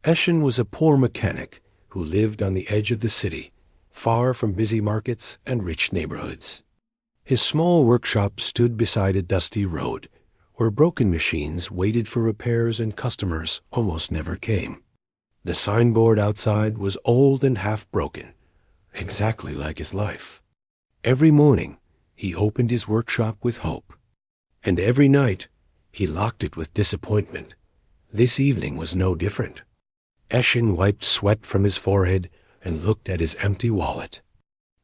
Eshin was a poor mechanic who lived on the edge of the city, far from busy markets and rich neighborhoods. His small workshop stood beside a dusty road, where broken machines waited for repairs and customers almost never came. The signboard outside was old and half-broken, exactly like his life. Every morning he opened his workshop with hope, and every night he locked it with disappointment. This evening was no different. Eshin wiped sweat from his forehead and looked at his empty wallet.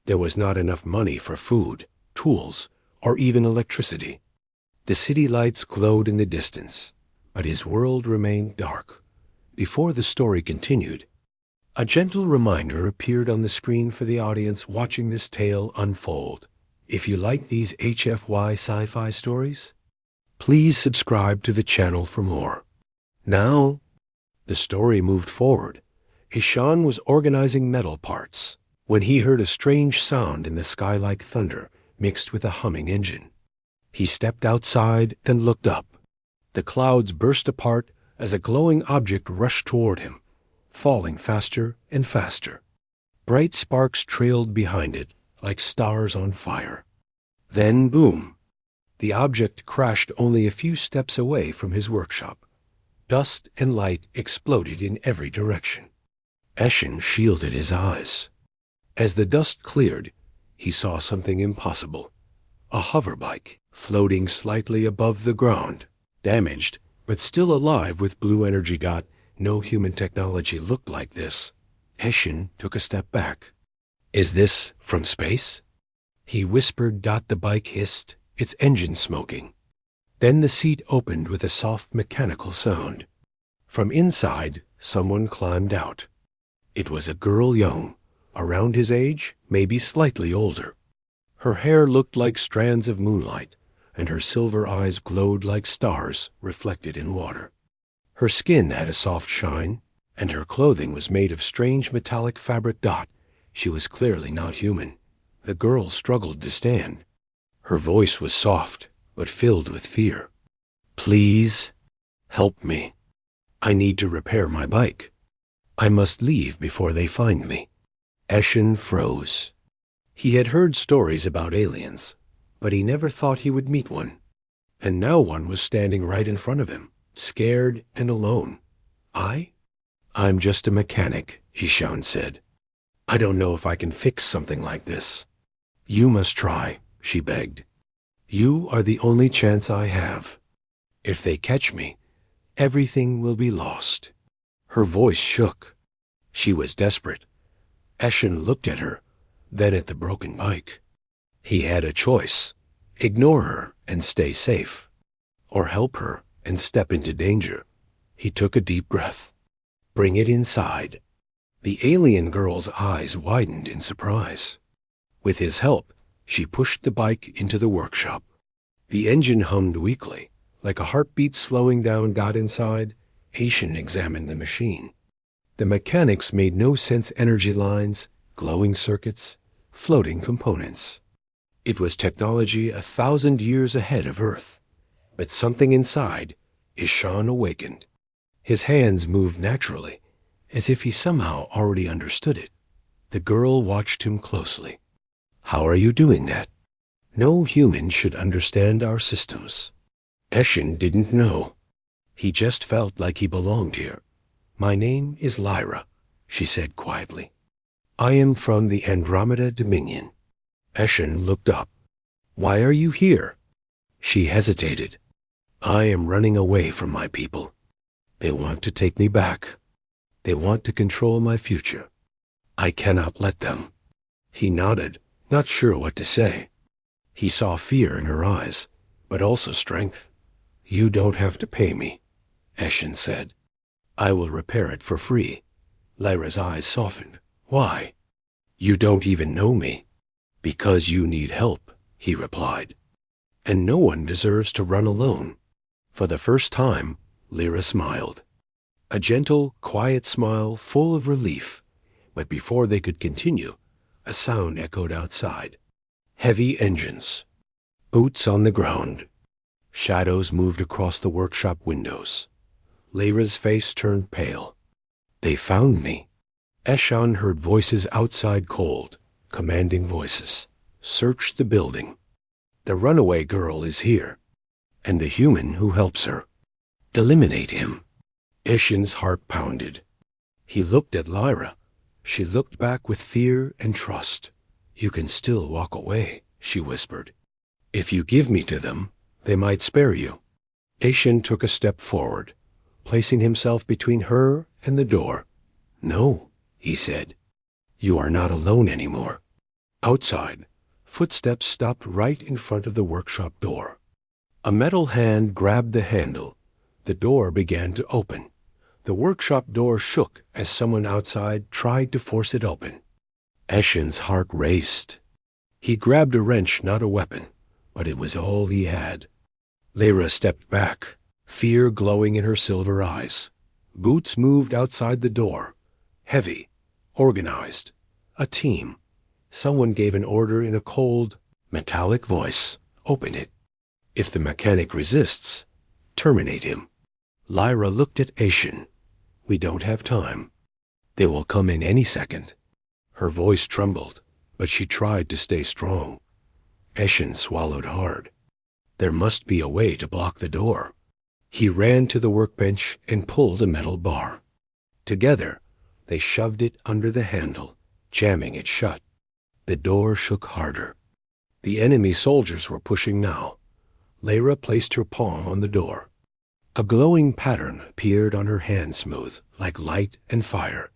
There was not enough money for food, tools, or even electricity. The city lights glowed in the distance, but his world remained dark. Before the story continued, a gentle reminder appeared on the screen for the audience watching this tale unfold. If you like these HFY sci-fi stories, please subscribe to the channel for more. Now, the story moved forward. Ishan was organizing metal parts when he heard a strange sound in the sky like thunder mixed with a humming engine. He stepped outside, then looked up. The clouds burst apart as a glowing object rushed toward him, falling faster and faster. Bright sparks trailed behind it like stars on fire. Then, boom! The object crashed only a few steps away from his workshop. Dust and light exploded in every direction. Eshin shielded his eyes. As the dust cleared, he saw something impossible. A hoverbike floating slightly above the ground. Damaged, but still alive with blue energy dot. No human technology looked like this. Eshin took a step back. Is this from space? He whispered. The bike hissed, its engine smoking. Then the seat opened with a soft mechanical sound. From inside, someone climbed out. It was a girl young, around his age, maybe slightly older. Her hair looked like strands of moonlight, and her silver eyes glowed like stars reflected in water. Her skin had a soft shine, and her clothing was made of strange metallic fabric. She was clearly not human. The girl struggled to stand. Her voice was soft, but filled with fear. Please, help me. I need to repair my bike. I must leave before they find me. Eshin froze. He had heard stories about aliens, but he never thought he would meet one. And now one was standing right in front of him, scared and alone. I'm just a mechanic, Ishan said. I don't know if I can fix something like this. You must try, she begged. You are the only chance I have. If they catch me, everything will be lost. Her voice shook. She was desperate. Eshin looked at her, then at the broken bike. He had a choice. Ignore her and stay safe, or help her and step into danger. He took a deep breath. Bring it inside. The alien girl's eyes widened in surprise. With his help, she pushed the bike into the workshop. The engine hummed weakly, like a heartbeat slowing down. Inside, Ishan examined the machine. The mechanics made no sense. Energy lines, glowing circuits, floating components. It was technology 1,000 years ahead of Earth. But something inside, Ishan awakened. His hands moved naturally, as if he somehow already understood it. The girl watched him closely. How are you doing that? No human should understand our systems. Eshin didn't know. He just felt like he belonged here. My name is Lyra, she said quietly. I am from the Andromeda Dominion. Eshin looked up. Why are you here? She hesitated. I am running away from my people. They want to take me back. They want to control my future. I cannot let them. He nodded, not sure what to say. He saw fear in her eyes, but also strength. You don't have to pay me, Eshin said. I will repair it for free. Lyra's eyes softened. Why? You don't even know me. Because you need help, he replied. And no one deserves to run alone. For the first time, Lyra smiled. A gentle, quiet smile full of relief. But before they could continue, a sound echoed outside. Heavy engines. Boots on the ground. Shadows moved across the workshop windows. Lyra's face turned pale. They found me. Eshan heard voices outside, cold, commanding voices. Search the building. The runaway girl is here, and the human who helps her. Eliminate him. Eshan's heart pounded. He looked at Lyra. She looked back with fear and trust. You can still walk away, she whispered. If you give me to them, they might spare you. Eshan took a step forward, placing himself between her and the door. No, he said. You are not alone anymore. Outside, footsteps stopped right in front of the workshop door. A metal hand grabbed the handle. The door began to open. The workshop door shook as someone outside tried to force it open. Eshan's heart raced. He grabbed a wrench, not a weapon, but it was all he had. Lyra stepped back, fear glowing in her silver eyes. Boots moved outside the door. Heavy, organized. A team. Someone gave an order in a cold, metallic voice. Open it. If the mechanic resists, terminate him. Lyra looked at Eshan. We don't have time. They will come in any second. Her voice trembled, but she tried to stay strong. Eshan swallowed hard. There must be a way to block the door. He ran to the workbench and pulled a metal bar. Together, they shoved it under the handle, jamming it shut. The door shook harder. The enemy soldiers were pushing now. Lyra placed her palm on the door. A glowing pattern appeared on her hand, smooth, like light and fire.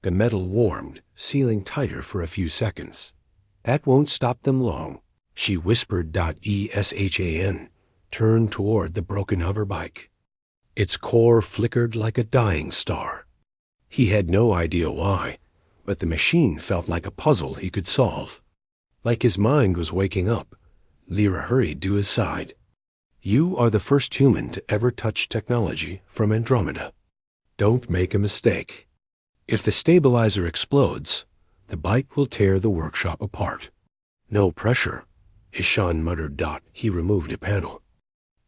The metal warmed, sealing tighter for a few seconds. That won't stop them long, she whispered. Eshan turned toward the broken hover bike. Its core flickered like a dying star. He had no idea why, but the machine felt like a puzzle he could solve. Like his mind was waking up, Lyra hurried to his side. You are the first human to ever touch technology from Andromeda. Don't make a mistake. If the stabilizer explodes, the bike will tear the workshop apart. No pressure, Eshan muttered. He removed a panel.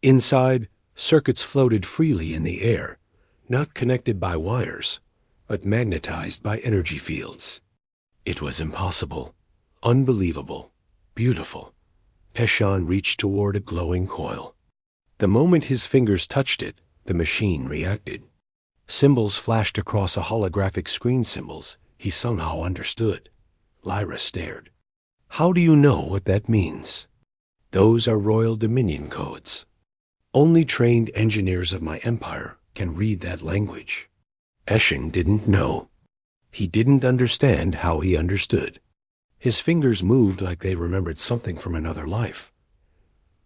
Inside, circuits floated freely in the air, not connected by wires, but magnetized by energy fields. It was impossible, unbelievable, beautiful. Eshan reached toward a glowing coil. The moment his fingers touched it, the machine reacted. Symbols flashed across a holographic screen, symbols he somehow understood. Lyra stared. How do you know what that means? Those are Royal Dominion codes. Only trained engineers of my empire can read that language. Eshan didn't know. He didn't understand how he understood. His fingers moved like they remembered something from another life.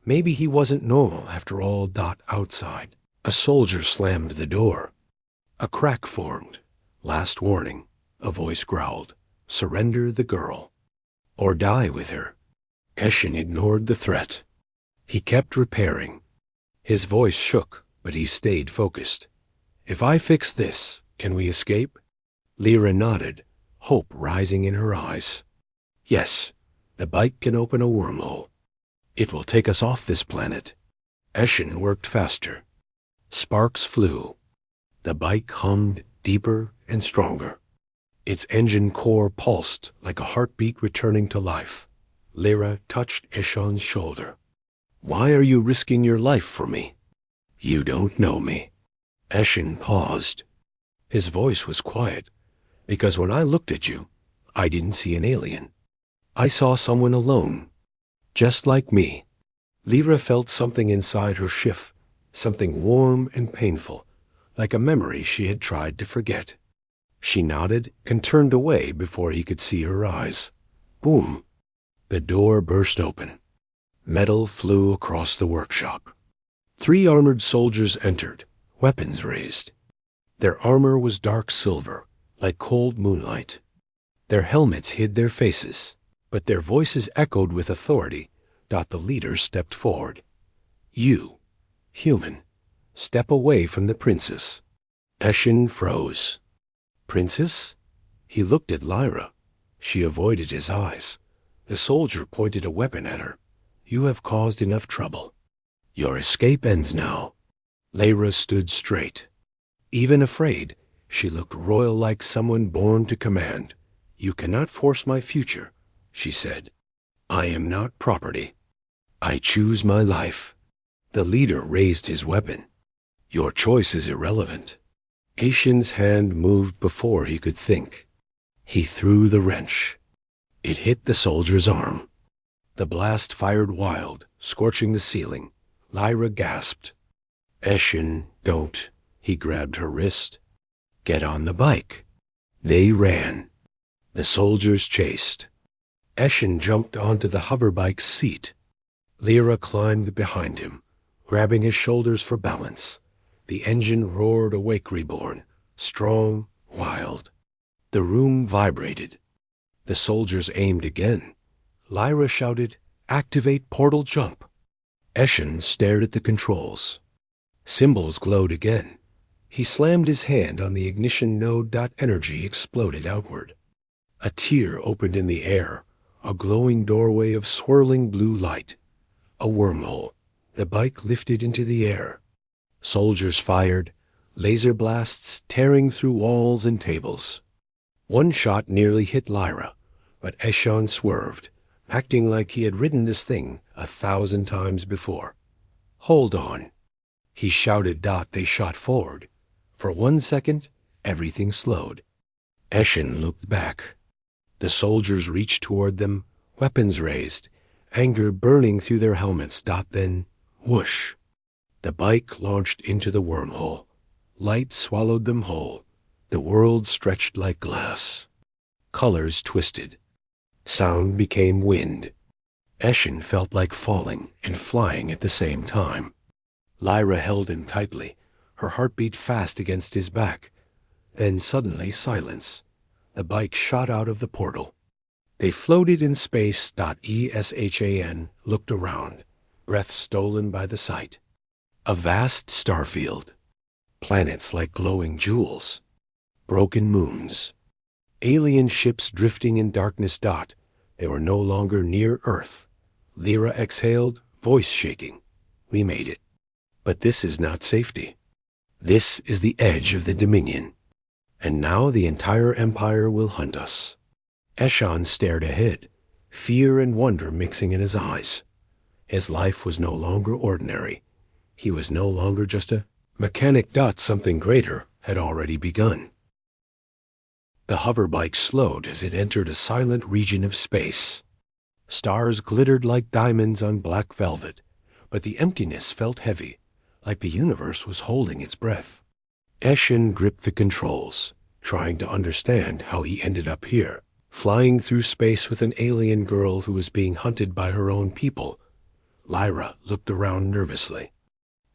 Maybe he wasn't normal after all. Outside, a soldier slammed the door. A crack formed. Last warning, a voice growled. Surrender the girl, or die with her. Eshan ignored the threat. He kept repairing. His voice shook, but he stayed focused. If I fix this, can we escape? Lyra nodded, hope rising in her eyes. Yes, the bike can open a wormhole. It will take us off this planet. Eshan worked faster. Sparks flew. The bike hummed deeper and stronger. Its engine core pulsed like a heartbeat returning to life. Lyra touched Eshan's shoulder. Why are you risking your life for me? You don't know me. Eshan paused. His voice was quiet, because when I looked at you, I didn't see an alien. I saw someone alone, just like me. Lyra felt something inside her shift, something warm and painful, like a memory she had tried to forget. She nodded and turned away before he could see her eyes. Boom! The door burst open. Metal flew across the workshop. 3 armored soldiers entered, weapons raised. Their armor was dark silver, like cold moonlight. Their helmets hid their faces, but their voices echoed with authority. The leader stepped forward. You, human, step away from the princess. Eshan froze. Princess? He looked at Lyra. She avoided his eyes. The soldier pointed a weapon at her. You have caused enough trouble. Your escape ends now. Lyra stood straight. Even afraid, She looked royal, like someone born to command. "You cannot force my future," she said. "I am not property. I choose my life." The leader raised his weapon. "Your choice is irrelevant." Aishin's hand moved before he could think. He threw the wrench. It hit the soldier's arm. The blast fired wild, scorching the ceiling. Lyra gasped. "Aishin, don't." He grabbed her wrist. "Get on the bike." They ran. The soldiers chased. Aishin jumped onto the hoverbike's seat. Lyra climbed behind him, grabbing his shoulders for balance. The engine roared awake reborn, strong, wild. The room vibrated. The soldiers aimed again. Lyra shouted, "Activate portal jump." Aishin stared at the controls. Symbols glowed again. He slammed his hand on the ignition node. Energy exploded outward. A tear opened in the air, a glowing doorway of swirling blue light. A wormhole. The bike lifted into the air. Soldiers fired, laser blasts tearing through walls and tables. One shot nearly hit Lyra, but Aishin swerved, acting like he had ridden this thing 1,000 times before. "Hold on," he shouted. They shot forward. For 1 second, everything slowed. Aishin looked back. The soldiers reached toward them, weapons raised, anger burning through their helmets. Then, whoosh! The bike launched into the wormhole. Light swallowed them whole. The world stretched like glass. Colors twisted. Sound became wind. Aishin felt like falling and flying at the same time. Lyra held him tightly, her heartbeat fast against his back. Then suddenly silence. The bike shot out of the portal. They floated in space. Eshan looked around, breath stolen by the sight. A vast starfield. Planets like glowing jewels. Broken moons. Alien ships drifting in darkness. They were no longer near Earth. Lyra exhaled, voice shaking. "We made it. But this is not safety. This is the edge of the Dominion. And now the entire empire will hunt us." Aishin stared ahead, fear and wonder mixing in his eyes. His life was no longer ordinary. He was no longer just a mechanic. Something greater had already begun. The hoverbike slowed as it entered a silent region of space. Stars glittered like diamonds on black velvet, but the emptiness felt heavy, like the universe was holding its breath. Aishin gripped the controls, trying to understand how he ended up here, flying through space with an alien girl who was being hunted by her own people. Lyra looked around nervously.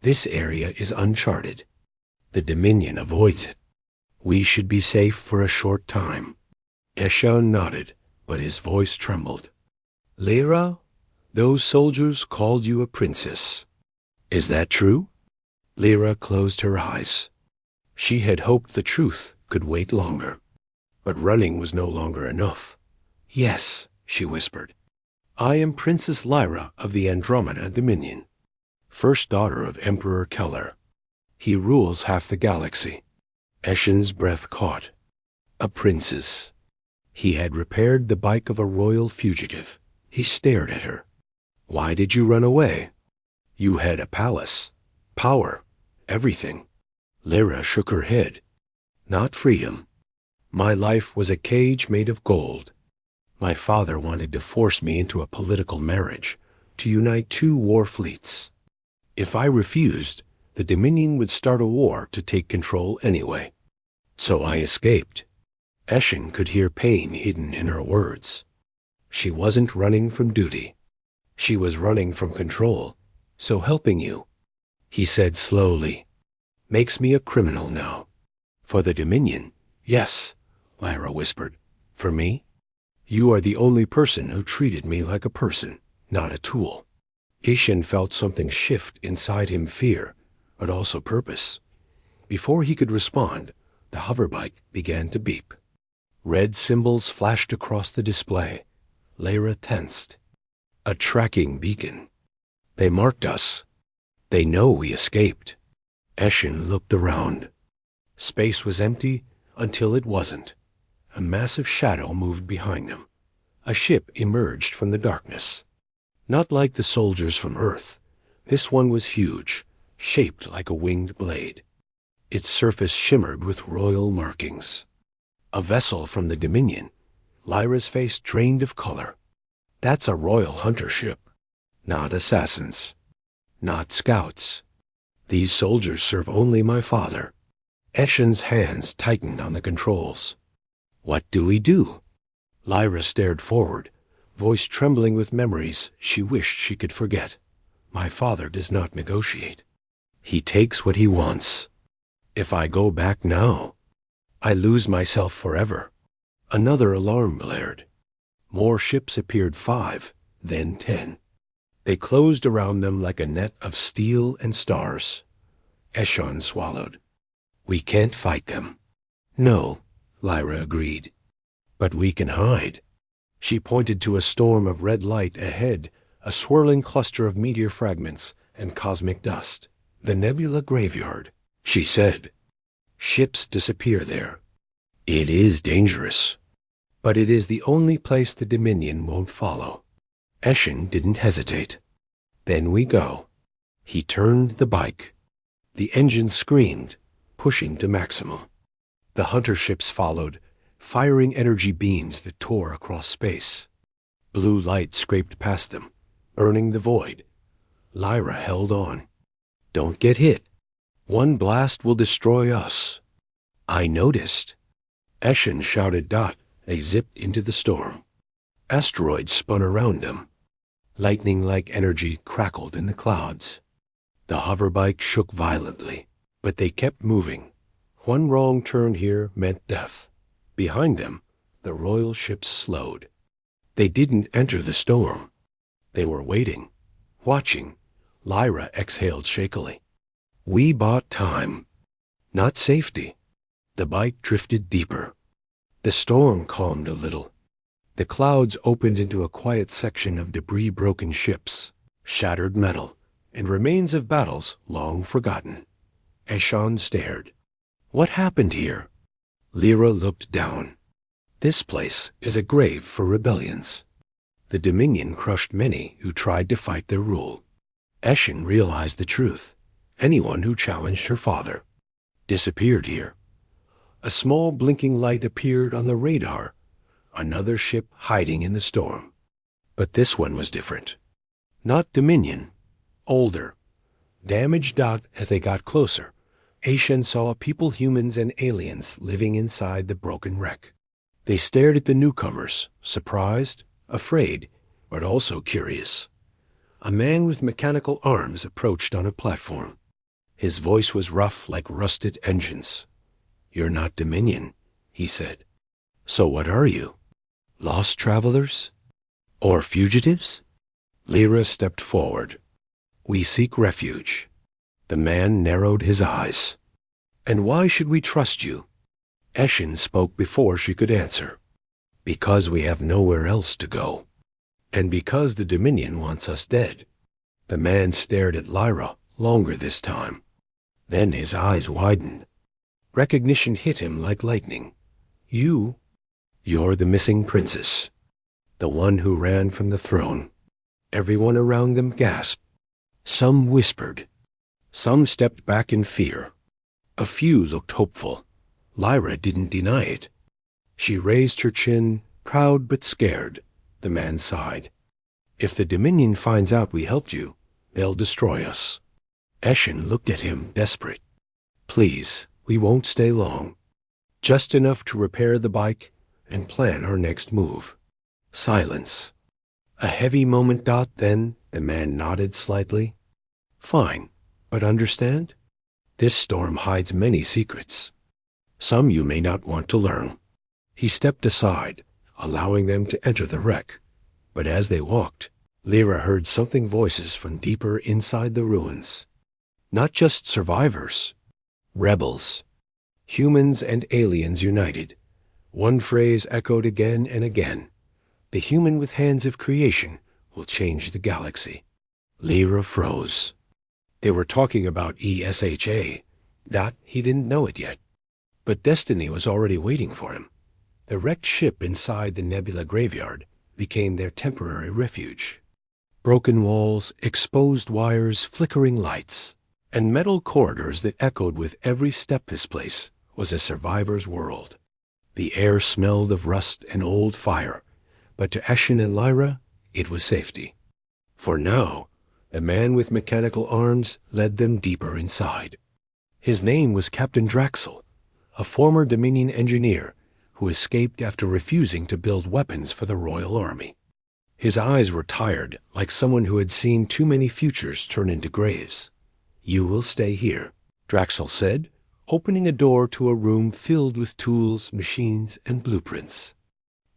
"This area is uncharted. The Dominion avoids it. We should be safe for a short time." Aishin nodded, but his voice trembled. "Lyra, those soldiers called you a princess. Is that true?" Lyra closed her eyes. She had hoped the truth could wait longer, but running was no longer enough. "Yes," she whispered. "I am Princess Lyra of the Andromeda Dominion, first daughter of Emperor Keller. He rules half the galaxy." Aishin's breath caught. A princess. He had repaired the bike of a royal fugitive. He stared at her. "Why did you run away? You had a palace, power, everything." Lyra shook her head. "Not freedom. My life was a cage made of gold. My father wanted to force me into a political marriage, to unite 2 war fleets. If I refused, the Dominion would start a war to take control anyway. So I escaped." Aishin could hear pain hidden in her words. She wasn't running from duty. She was running from control. "So helping you," he said slowly, "makes me a criminal now." "For the Dominion, yes," Lyra whispered. "For me? You are the only person who treated me like a person, not a tool." Aishin felt something shift inside him, fear, but also purpose. Before he could respond, the hoverbike began to beep. Red symbols flashed across the display. Lyra tensed. A tracking beacon. "They marked us. They know we escaped." Aishin looked around. Space was empty until it wasn't. A massive shadow moved behind them. A ship emerged from the darkness. Not like the soldiers from Earth. This one was huge, shaped like a winged blade. Its surface shimmered with royal markings. A vessel from the Dominion. Lyra's face drained of color. That's a royal hunter ship. Not assassins. Not scouts. These soldiers serve only my father. Eshen's hands tightened on the controls. What do we do? Lyra stared forward, voice trembling with memories she wished she could forget. My father does not negotiate. He takes what he wants. If I go back now, I lose myself forever. Another alarm blared. More ships appeared, 5, then 10. They closed around them like a net of steel and stars. Eshen swallowed. We can't fight them. No, Lyra agreed. But we can hide. She pointed to a storm of red light ahead, a swirling cluster of meteor fragments and cosmic dust. The nebula graveyard, she said. Ships disappear there. It is dangerous. But it is the only place the Dominion won't follow. Eshen didn't hesitate. Then we go. He turned the bike. The engine screamed, pushing to maximum. The hunter ships followed, firing energy beams that tore across space. Blue light scraped past them, burning the void. Lyra held on. Don't get hit. One blast will destroy us. I noticed. Eshen shouted. They zipped into the storm. Asteroids spun around them. Lightning-like energy crackled in the clouds. The hoverbike shook violently, but they kept moving. One wrong turn here meant death. Behind them, the royal ships slowed. They didn't enter the storm. They were waiting, watching. Lyra exhaled shakily. We bought time, not safety. The bike drifted deeper. The storm calmed a little. The clouds opened into a quiet section of debris-broken ships, shattered metal, and remains of battles long forgotten. Eshen stared. What happened here? Lyra looked down. This place is a grave for rebellions. The Dominion crushed many who tried to fight their rule. Eshen realized the truth. Anyone who challenged her father disappeared here. A small blinking light appeared on the radar. Another ship hiding in the storm. But this one was different. Not Dominion. Older. Damaged out as they got closer. Eshen saw people, humans, and aliens living inside the broken wreck. They stared at the newcomers, surprised, afraid, but also curious. A man with mechanical arms approached on a platform. His voice was rough like rusted engines. You're not Dominion, he said. So what are you? Lost travelers? Or fugitives? Lyra stepped forward. We seek refuge. The man narrowed his eyes. And why should we trust you? Eshen spoke before she could answer. Because we have nowhere else to go. And because the Dominion wants us dead. The man stared at Lyra longer this time. Then his eyes widened. Recognition hit him like lightning. You're the missing princess. The one who ran from the throne. Everyone around them gasped. Some whispered. Some stepped back in fear. A few looked hopeful. Lyra didn't deny it. She raised her chin, proud but scared. The man sighed. If the Dominion finds out we helped you, they'll destroy us. Eshen looked at him, desperate. Please, we won't stay long. Just enough to repair the bike and plan our next move. Silence. A heavy moment. Then the man nodded slightly. Fine, but understand? This storm hides many secrets. Some you may not want to learn. He stepped aside, allowing them to enter the wreck. But as they walked, Lyra heard something, voices from deeper inside the ruins. Not just survivors. Rebels. Humans and aliens united. One phrase echoed again and again. The human with hands of creation will change the galaxy. Lyra froze. They were talking about ESHA. He didn't know it yet. But destiny was already waiting for him. The wrecked ship inside the nebula graveyard became their temporary refuge. Broken walls, exposed wires, flickering lights, and metal corridors that echoed with every step. This place was a survivor's world. The air smelled of rust and old fire, but to Eshin and Lyra, it was safety. For now, the man with mechanical arms led them deeper inside. His name was Captain Draxel, a former Dominion engineer who escaped after refusing to build weapons for the Royal Army. His eyes were tired, like someone who had seen too many futures turn into graves. "You will stay here," Draxel said, opening a door to a room filled with tools, machines, and blueprints.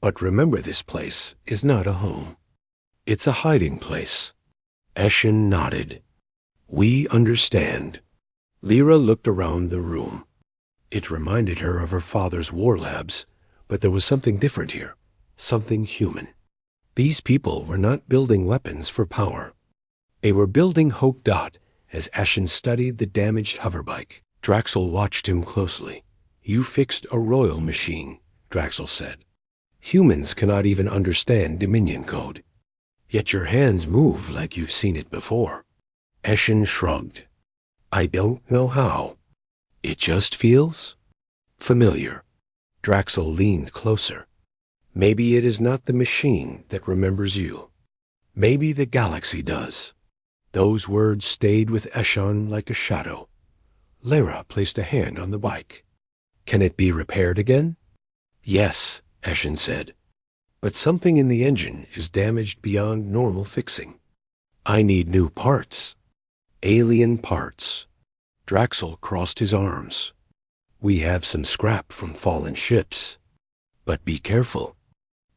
"But remember, this place is not a home. It's a hiding place." Eshin nodded. "We understand." Lyra looked around the room. It reminded her of her father's war labs, but there was something different here, something human. These people were not building weapons for power. They were building Hope Dot as Eshin studied the damaged hoverbike. Draxel watched him closely. "You fixed a royal machine," Draxel said. "Humans cannot even understand Dominion code. Yet your hands move like you've seen it before." Eshin shrugged. "I don't know how. It just feels familiar." Draxel leaned closer. "Maybe it is not the machine that remembers you. Maybe the galaxy does." Those words stayed with Eshin like a shadow. Lyra placed a hand on the bike. "Can it be repaired again?" "Yes," Eshin said. "But something in the engine is damaged beyond normal fixing. I need new parts. Alien parts." Draxel crossed his arms. "We have some scrap from fallen ships. But be careful.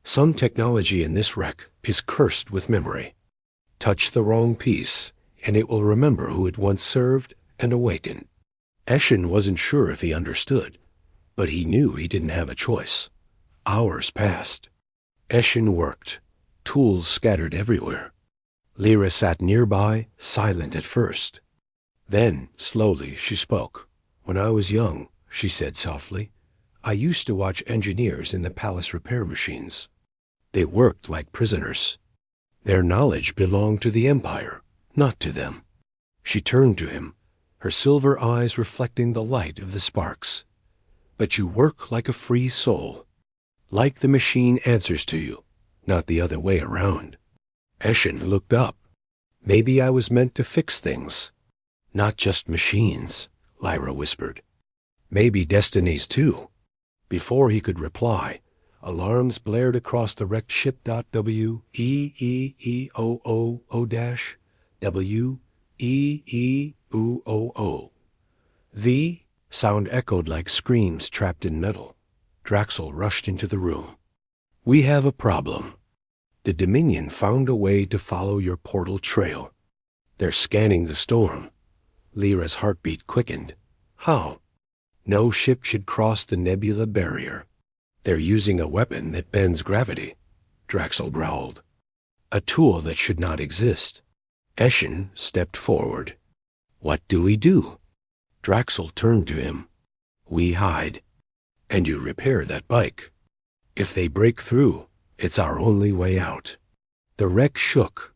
Some technology in this wreck is cursed with memory. Touch the wrong piece, and it will remember who it once served and awaken." Eshin wasn't sure if he understood, but he knew he didn't have a choice. Hours passed. Eshin worked, tools scattered everywhere. Lyra sat nearby, silent at first. Then, slowly, she spoke. "When I was young," she said softly, "I used to watch engineers in the palace repair machines. They worked like prisoners. Their knowledge belonged to the Empire, not to them." She turned to him, her silver eyes reflecting the light of the sparks. "But you work like a free soul. Like the machine answers to you, not the other way around." Eshin looked up. "Maybe I was meant to fix things. Not just machines," Lyra whispered. "Maybe destinies too." Before he could reply, alarms blared across the wrecked ship. WEEOO-WEEOO. The sound echoed like screams trapped in metal. Draxel rushed into the room. "We have a problem. The Dominion found a way to follow your portal trail. They're scanning the storm." Lyra's heartbeat quickened. "How?" "No ship should cross the nebula barrier. They're using a weapon that bends gravity," Draxel growled. "A tool that should not exist." Eshin stepped forward. "What do we do?" Draxel turned to him. "We hide. And you repair that bike. If they break through, it's our only way out." The wreck shook.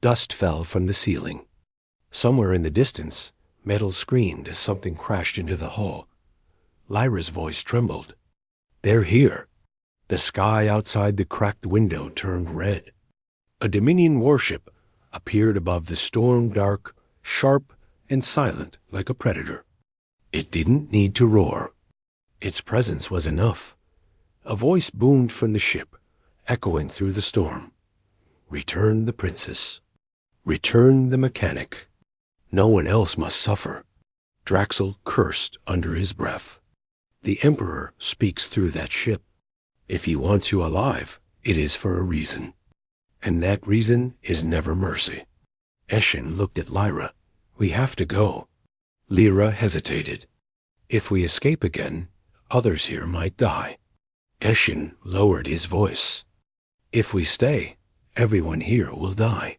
Dust fell from the ceiling. Somewhere in the distance, metal screamed as something crashed into the hull. Lyra's voice trembled. "They're here." The sky outside the cracked window turned red. A Dominion warship appeared above the storm, dark, sharp, and silent like a predator. It didn't need to roar. Its presence was enough. A voice boomed from the ship, echoing through the storm. "Return the princess. Return the mechanic. No one else must suffer." Draxel cursed under his breath. "The Emperor speaks through that ship. If he wants you alive, it is for a reason. And that reason is never mercy." Eshin looked at Lyra. "We have to go." Lyra hesitated. "If we escape again, others here might die." Eshin lowered his voice. "If we stay, everyone here will die."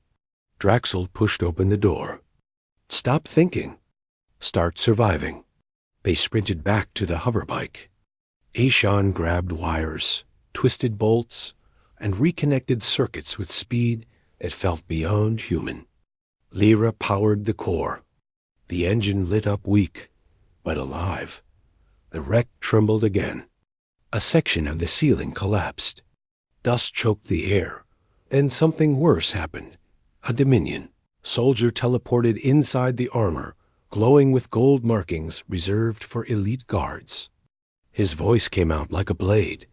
Draxel pushed open the door. "Stop thinking. Start surviving." They sprinted back to the hoverbike. Ishan grabbed wires, twisted bolts, and reconnected circuits with speed that felt beyond human. Lyra powered the core. The engine lit up weak, but alive. The wreck trembled again. A section of the ceiling collapsed. Dust choked the air. Then something worse happened. A Dominion soldier teleported inside the armor, glowing with gold markings reserved for elite guards. His voice came out like a blade.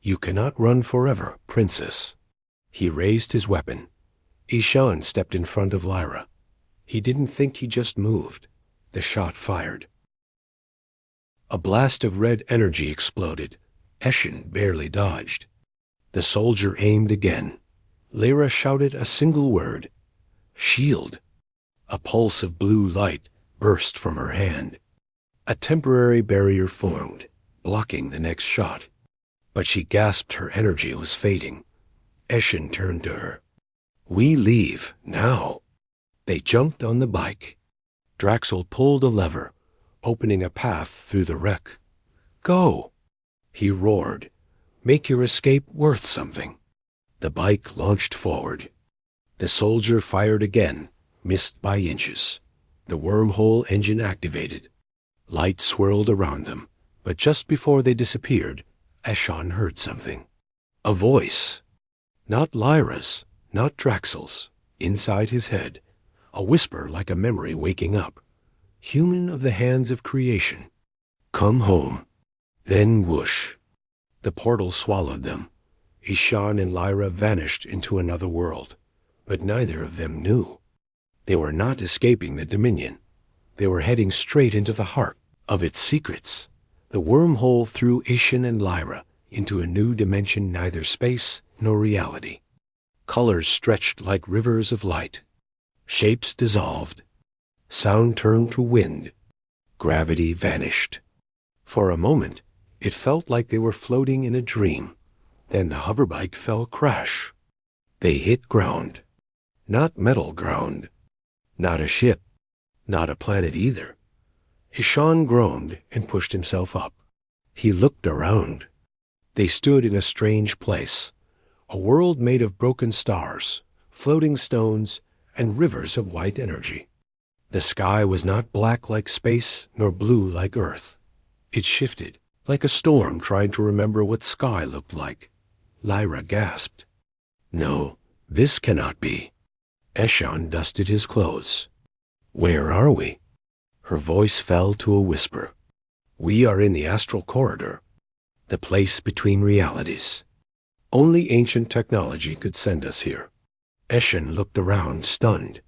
"You cannot run forever, princess." He raised his weapon. Ishan stepped in front of Lyra. He didn't think, he just moved. The shot fired. A blast of red energy exploded. Eshin barely dodged. The soldier aimed again. Lyra shouted a single word. "Shield." A pulse of blue light burst from her hand. A temporary barrier formed, blocking the next shot. But she gasped, her energy was fading. Eshin turned to her. "We leave, now." They jumped on the bike. Draxel pulled a lever, opening a path through the wreck. "Go!" he roared. "Make your escape worth something." The bike launched forward. The soldier fired again, missed by inches. The wormhole engine activated. Light swirled around them, but just before they disappeared, Eshan heard something. A voice. Not Lyra's, not Draxel's. Inside his head, a whisper like a memory waking up. Human of the hands of creation. Come home. Then whoosh. The portal swallowed them. Ishan and Lyra vanished into another world, but neither of them knew. They were not escaping the Dominion. They were heading straight into the heart of its secrets. The wormhole threw Ishan and Lyra into a new dimension, neither space nor reality. Colors stretched like rivers of light. Shapes dissolved. Sound turned to wind. Gravity vanished. For a moment, it felt like they were floating in a dream. Then the hoverbike fell crash. They hit ground. Not metal ground. Not a ship. Not a planet either. Ishan groaned and pushed himself up. He looked around. They stood in a strange place. A world made of broken stars, floating stones, and rivers of white energy. The sky was not black like space, nor blue like Earth. It shifted, like a storm trying to remember what sky looked like. Lyra gasped. "No, this cannot be." Eshan dusted his clothes. "Where are we?" Her voice fell to a whisper. "We are in the astral corridor, the place between realities. Only ancient technology could send us here." Eshin looked around, stunned.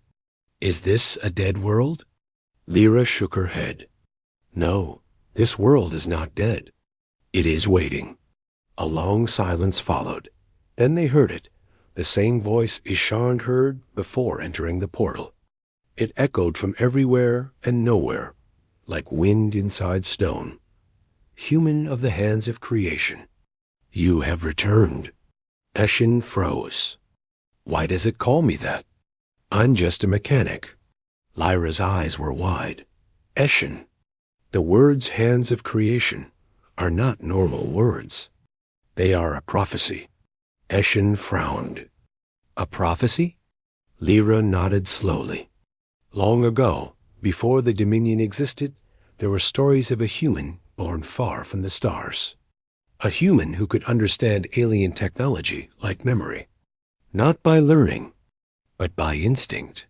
"Is this a dead world?" Lyra shook her head. "No, this world is not dead. It is waiting." A long silence followed. Then they heard it, the same voice Ishan heard before entering the portal. It echoed from everywhere and nowhere, like wind inside stone. "Human of the hands of creation, you have returned." Eshin froze. "Why does it call me that? I'm just a mechanic." Lyra's eyes were wide. "Eshin, the words hands of creation are not normal words. They are a prophecy." Eshin frowned. "A prophecy?" Lyra nodded slowly. "Long ago, before the Dominion existed, there were stories of a human born far from the stars. A human who could understand alien technology like memory. Not by learning, but by instinct."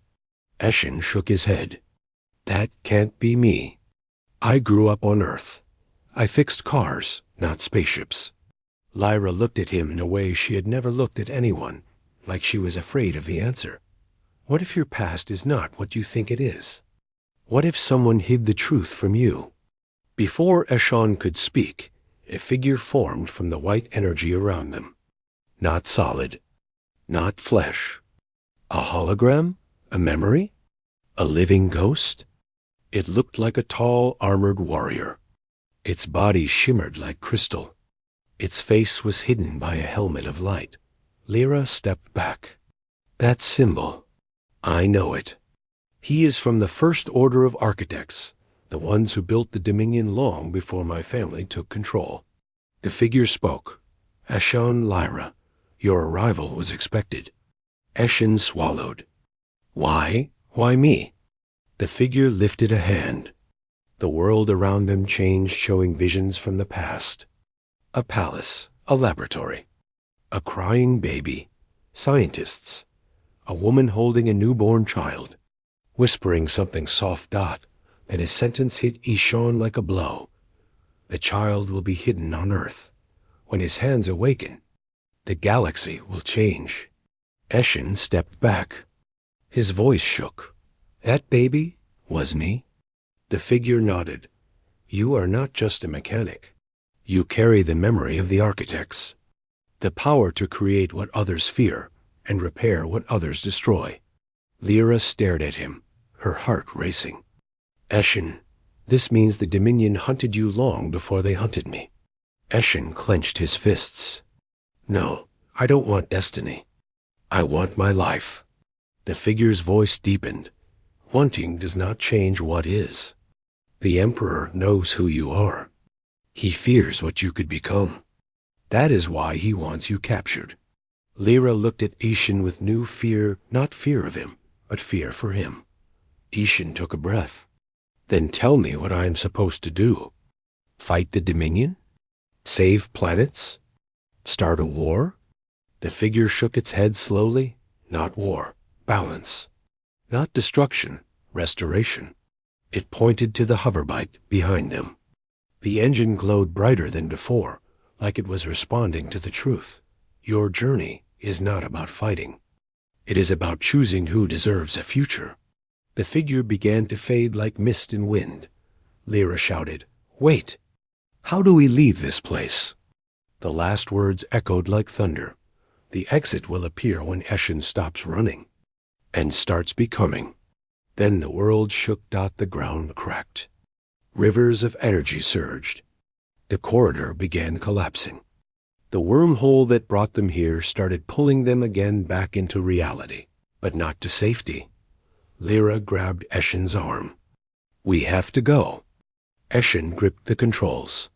Eshin shook his head. "That can't be me. I grew up on Earth. I fixed cars, not spaceships." Lyra looked at him in a way she had never looked at anyone, like she was afraid of the answer. What if your past is not what you think it is? What if someone hid the truth from you? Before Eshan could speak, a figure formed from the white energy around them. Not solid. Not flesh. A hologram? A memory? A living ghost? It looked like a tall, armored warrior. Its body shimmered like crystal. Its face was hidden by a helmet of light. Lyra stepped back. "That symbol. I know it. He is from the First Order of Architects, the ones who built the Dominion long before my family took control. The figure spoke. Eshon Lyra, your arrival was expected. Eshon swallowed. Why? Why me? The figure lifted a hand. The world around them changed, showing visions from the past. A palace, a laboratory, a crying baby, scientists, a woman holding a newborn child, whispering something soft. And his sentence hit Eshon like a blow. The child will be hidden on Earth. When his hands awaken, the galaxy will change. Eshon stepped back. His voice shook. That baby was me? The figure nodded. You are not just a mechanic. You carry the memory of the architects, the power to create what others fear and repair what others destroy. Lyra stared at him, her heart racing. Eshon, this means the Dominion hunted you long before they hunted me. Eshon clenched his fists. No, I don't want destiny. I want my life. The figure's voice deepened. Wanting does not change what is. The Emperor knows who you are. He fears what you could become. That is why he wants you captured. Lyra looked at Eshon with new fear, not fear of him, but fear for him. Eshon took a breath. Then tell me what I am supposed to do. Fight the Dominion? Save planets? Start a war? The figure shook its head slowly. Not war. Balance. Not destruction. Restoration. It pointed to the hoverbike behind them. The engine glowed brighter than before, like it was responding to the truth. Your journey is not about fighting. It is about choosing who deserves a future. The figure began to fade like mist in wind. Lyra shouted, Wait! How do we leave this place? The last words echoed like thunder. The exit will appear when Eshon stops running and starts becoming. Then the world shook. The ground cracked. Rivers of energy surged. The corridor began collapsing. The wormhole that brought them here started pulling them again back into reality, but not to safety. Lyra grabbed Eshon's arm. We have to go. Eshon gripped the controls.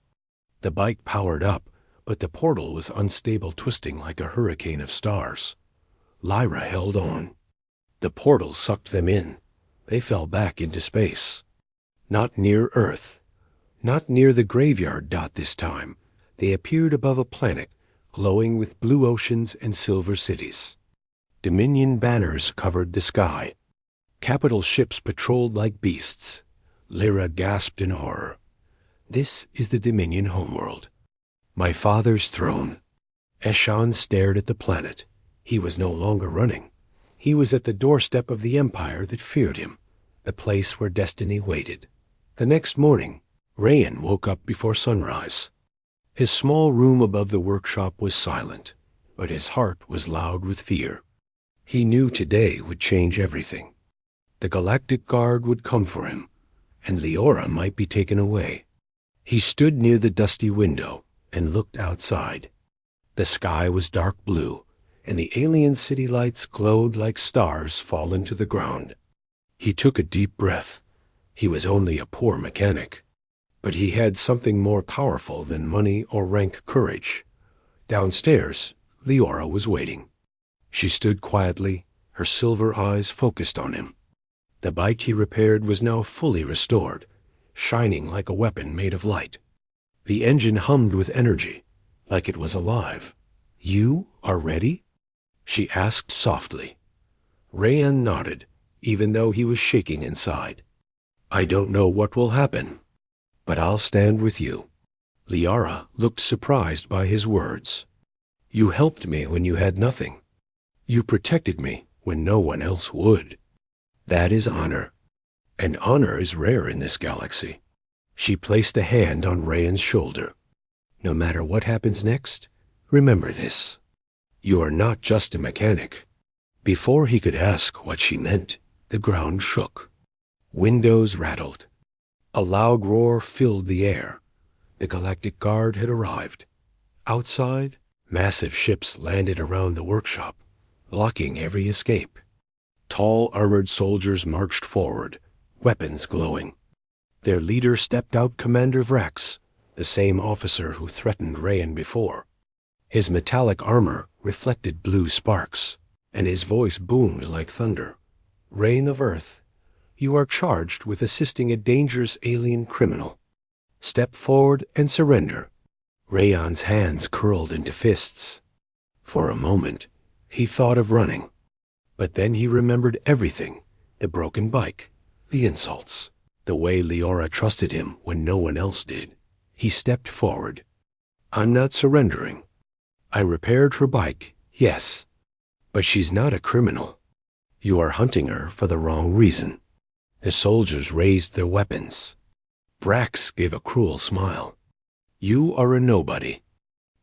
The bike powered up, but the portal was unstable, twisting like a hurricane of stars. Lyra held on. The portal sucked them in. They fell back into space. Not near Earth. Not near the graveyard. This time, they appeared above a planet, glowing with blue oceans and silver cities. Dominion banners covered the sky. Capital ships patrolled like beasts. Lyra gasped in horror. This is the Dominion homeworld. My father's throne. Eshon stared at the planet. He was no longer running. He was at the doorstep of the empire that feared him, the place where destiny waited. The next morning, Rayan woke up before sunrise. His small room above the workshop was silent, but his heart was loud with fear. He knew today would change everything. The Galactic Guard would come for him, and Leora might be taken away. He stood near the dusty window and looked outside. The sky was dark blue, and the alien city lights glowed like stars fallen to the ground. He took a deep breath. He was only a poor mechanic, but he had something more powerful than money or rank: courage. Downstairs, Leora was waiting. She stood quietly, her silver eyes focused on him. The bike he repaired was now fully restored, shining like a weapon made of light. The engine hummed with energy, like it was alive. You are ready? She asked softly. Rayan nodded, even though he was shaking inside. I don't know what will happen, but I'll stand with you. Liara looked surprised by his words. You helped me when you had nothing. You protected me when no one else would. That is honor, and honor is rare in this galaxy. She placed a hand on Rayan's shoulder. No matter what happens next, remember this. You are not just a mechanic. Before he could ask what she meant, the ground shook. Windows rattled. A loud roar filled the air. The Galactic Guard had arrived. Outside, massive ships landed around the workshop, blocking every escape. Tall armored soldiers marched forward, weapons glowing. Their leader stepped out, Commander Vrax, the same officer who threatened Rayan before. His metallic armor reflected blue sparks, and his voice boomed like thunder. "Reign of Earth, you are charged with assisting a dangerous alien criminal. Step forward and surrender." Rayan's hands curled into fists. For a moment, he thought of running. But then he remembered everything: the broken bike, the insults, the way Leora trusted him when no one else did. He stepped forward. "I'm not surrendering. I repaired her bike, yes, but she's not a criminal. You are hunting her for the wrong reason." The soldiers raised their weapons. Vrax gave a cruel smile. "You are a nobody.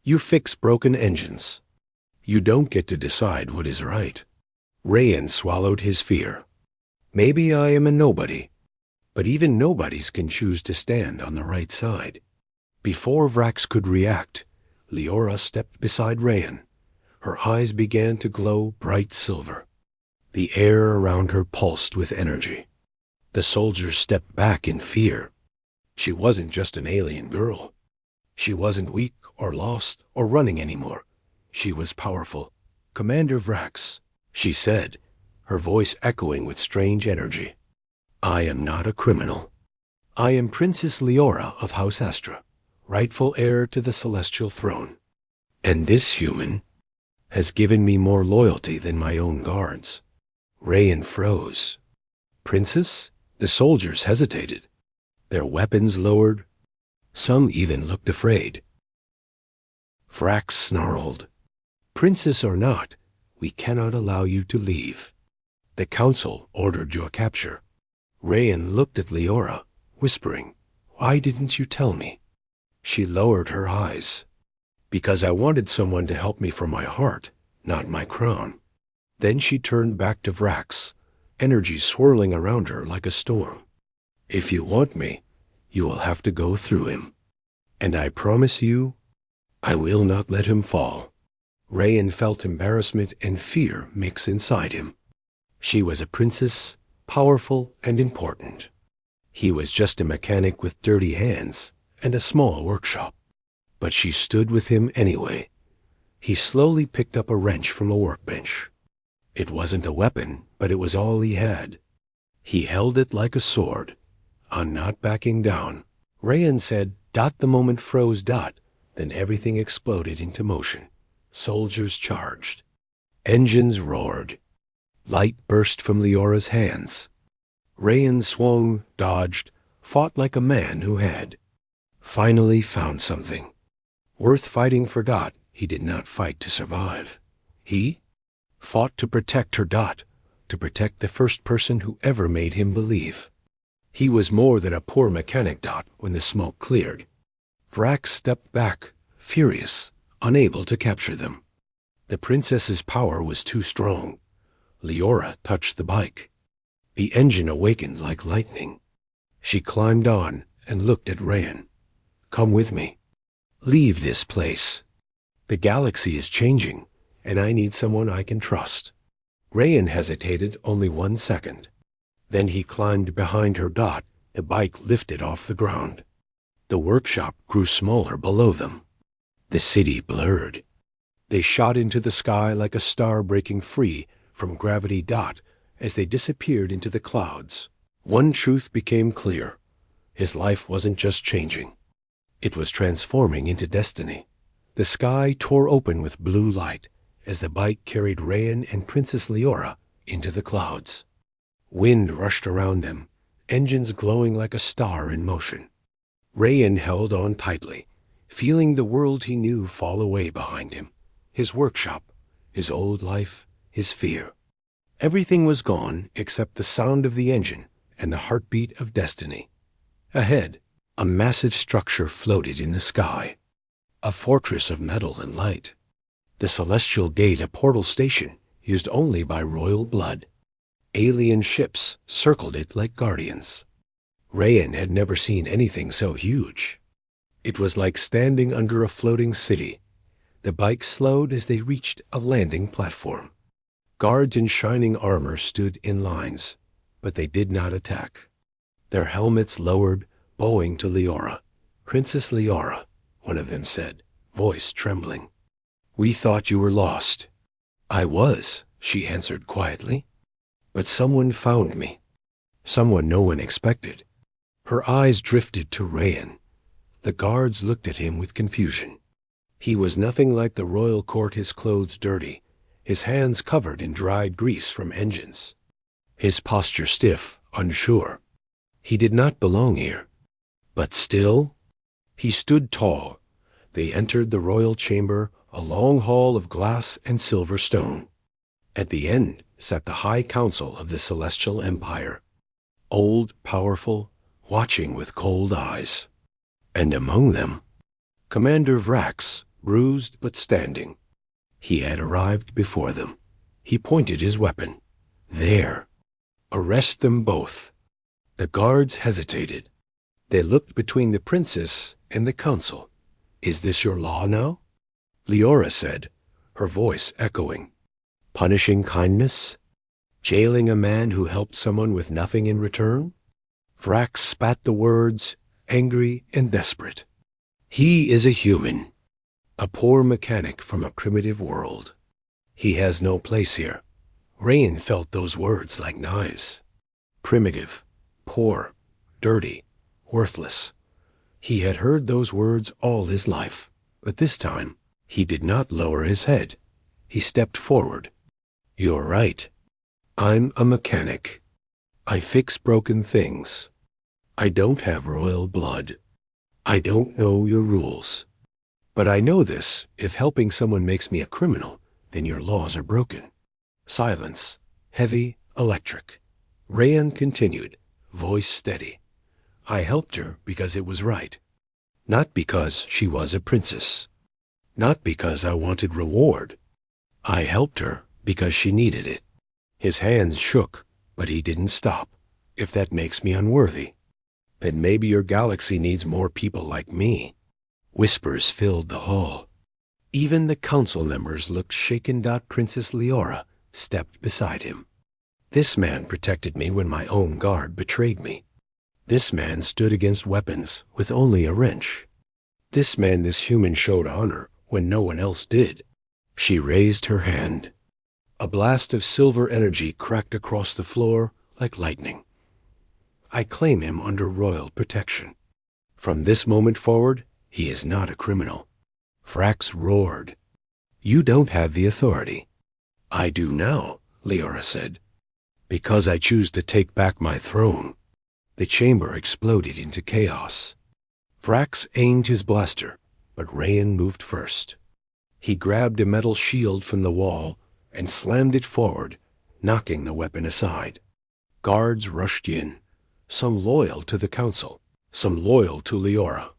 You fix broken engines. You don't get to decide what is right." Rayan swallowed his fear. "Maybe I am a nobody, but even nobodies can choose to stand on the right side." Before Vrax could react, Leora stepped beside Rayan. Her eyes began to glow bright silver. The air around her pulsed with energy. The soldiers stepped back in fear. She wasn't just an alien girl. She wasn't weak or lost or running anymore. She was powerful. "Commander Vrax," she said, her voice echoing with strange energy. "I am not a criminal. I am Princess Leora of House Astra, rightful heir to the celestial throne. And this human has given me more loyalty than my own guards." Rayan froze. "Princess?" The soldiers hesitated, their weapons lowered. Some even looked afraid. Vrax snarled, "Princess or not, we cannot allow you to leave. The council ordered your capture." Rayan looked at Leora, whispering, "Why didn't you tell me?" She lowered her eyes. "Because I wanted someone to help me from my heart, not my crown." Then she turned back to Vrax, energy swirling around her like a storm. "If you want me, you will have to go through him. And I promise you, I will not let him fall." Rayan felt embarrassment and fear mix inside him. She was a princess, powerful and important. He was just a mechanic with dirty hands and a small workshop. But she stood with him anyway. He slowly picked up a wrench from a workbench. It wasn't a weapon, but it was all he had. He held it like a sword, on not backing down. Rayan said, "Dot." The moment froze. Dot. Then everything exploded into motion. Soldiers charged. Engines roared. Light burst from Leora's hands. Rayan swung, dodged, fought like a man who had finally found something worth fighting for. Dot. He did not fight to survive. He fought to protect her. Dot. To protect the first person who ever made him believe. He was more than a poor mechanic. Dot. When the smoke cleared, Vrax stepped back, furious, unable to capture them. The princess's power was too strong. Leora touched the bike. The engine awakened like lightning. She climbed on and looked at Rayan. "Come with me. Leave this place. The galaxy is changing, and I need someone I can trust." Rayan hesitated only 1 second. Then he climbed behind her. Dot. The bike lifted off the ground. The workshop grew smaller below them. The city blurred. They shot into the sky like a star breaking free from gravity. Dot. As they disappeared into the clouds, one truth became clear. His life wasn't just changing. It was transforming into destiny. The sky tore open with blue light as the bike carried Rayan and Princess Leora into the clouds. Wind rushed around them, engines glowing like a star in motion. Rayan held on tightly, feeling the world he knew fall away behind him. His workshop, his old life, his fear. Everything was gone except the sound of the engine and the heartbeat of destiny. Ahead, a massive structure floated in the sky. A fortress of metal and light. The Celestial Gate, a portal station used only by royal blood. Alien ships circled it like guardians. Rayan had never seen anything so huge. It was like standing under a floating city. The bike slowed as they reached a landing platform. Guards in shining armor stood in lines, but they did not attack. Their helmets lowered, bowing to Leora. "Princess Leora," one of them said, voice trembling. "We thought you were lost." "I was," she answered quietly. "But someone found me. Someone no one expected." Her eyes drifted to Rayan. The guards looked at him with confusion. He was nothing like the royal court, his clothes dirty, his hands covered in dried grease from engines, his posture stiff, unsure. He did not belong here. But still, he stood tall. They entered the royal chamber, a long hall of glass and silver stone. At the end sat the High Council of the Celestial Empire, old, powerful, watching with cold eyes. And among them, Commander Vrax, bruised but standing. He had arrived before them. He pointed his weapon. "There. Arrest them both." The guards hesitated. They looked between the princess and the council. "Is this your law now?" Leora said, her voice echoing. "Punishing kindness? Jailing a man who helped someone with nothing in return?" Vrax spat the words, angry and desperate. "He is a human, a poor mechanic from a primitive world. He has no place here." Rayan felt those words like knives. Primitive, poor, dirty, worthless. He had heard those words all his life, but this time he did not lower his head. He stepped forward. "You're right. I'm a mechanic. I fix broken things. I don't have royal blood. I don't know your rules. But I know this: if helping someone makes me a criminal, then your laws are broken." Silence, heavy, electric. Rayan continued, voice steady. "I helped her because it was right. Not because she was a princess. Not because I wanted reward. I helped her because she needed it." His hands shook, but he didn't stop. "If that makes me unworthy, then maybe your galaxy needs more people like me." Whispers filled the hall. Even the council members looked shaken. Princess Leora stepped beside him. "This man protected me when my own guard betrayed me. This man stood against weapons with only a wrench. This human showed honor when no one else did." She raised her hand. A blast of silver energy cracked across the floor like lightning. "I claim him under royal protection. From this moment forward, he is not a criminal." Vrax roared. "You don't have the authority." "I do now," Leora said, "because I choose to take back my throne." The chamber exploded into chaos. Vrax aimed his blaster, but Rayan moved first. He grabbed a metal shield from the wall and slammed it forward, knocking the weapon aside. Guards rushed in, some loyal to the council, some loyal to Leora.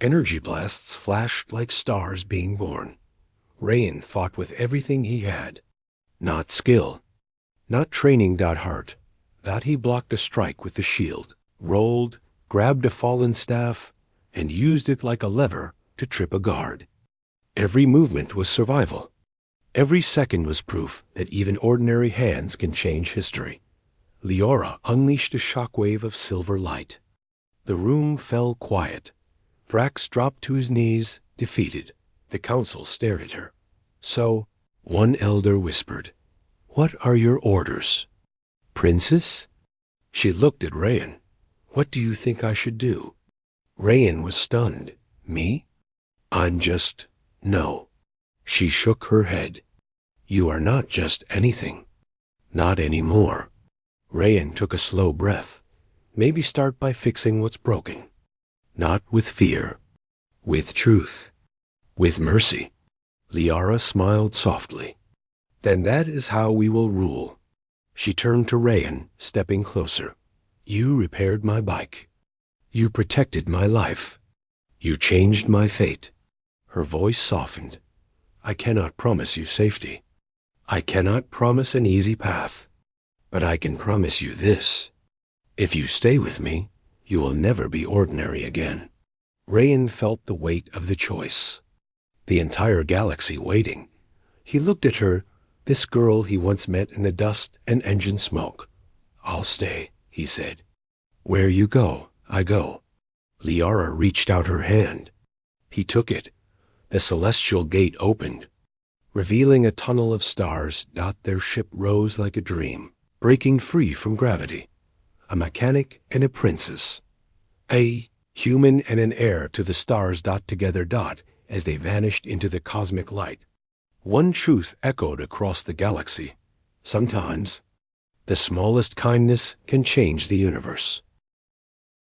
Energy blasts flashed like stars being born. Rayan fought with everything he had. Not skill, not training. Heart. That he blocked a strike with the shield, rolled, grabbed a fallen staff, and used it like a lever to trip a guard. Every movement was survival. Every second was proof that even ordinary hands can change history. Leora unleashed a shockwave of silver light. The room fell quiet. Vrax dropped to his knees, defeated. The council stared at her. So, one elder whispered, "What are your orders?" "Princess?" She looked at Rayan. "What do you think I should do?" Rayan was stunned. "Me? I'm just... No." She shook her head. "You are not just anything. Not anymore." Rayan took a slow breath. "Maybe start by fixing what's broken. Not with fear. With truth. With mercy." Liara smiled softly. "Then that is how we will rule." She turned to Rayan, stepping closer. "You repaired my bike. You protected my life. You changed my fate." Her voice softened. "I cannot promise you safety. I cannot promise an easy path. But I can promise you this. If you stay with me, you will never be ordinary again." Rayan felt the weight of the choice. The entire galaxy waiting. He looked at her, this girl he once met in the dust and engine smoke. "I'll stay," he said. "Where you go, I go." Liara reached out her hand. He took it. The celestial gate opened. Revealing a tunnel of stars, their ship rose like a dream, breaking free from gravity. A mechanic and a princess. A human and an heir to the stars together as they vanished into the cosmic light. One truth echoed across the galaxy. Sometimes, the smallest kindness can change the universe.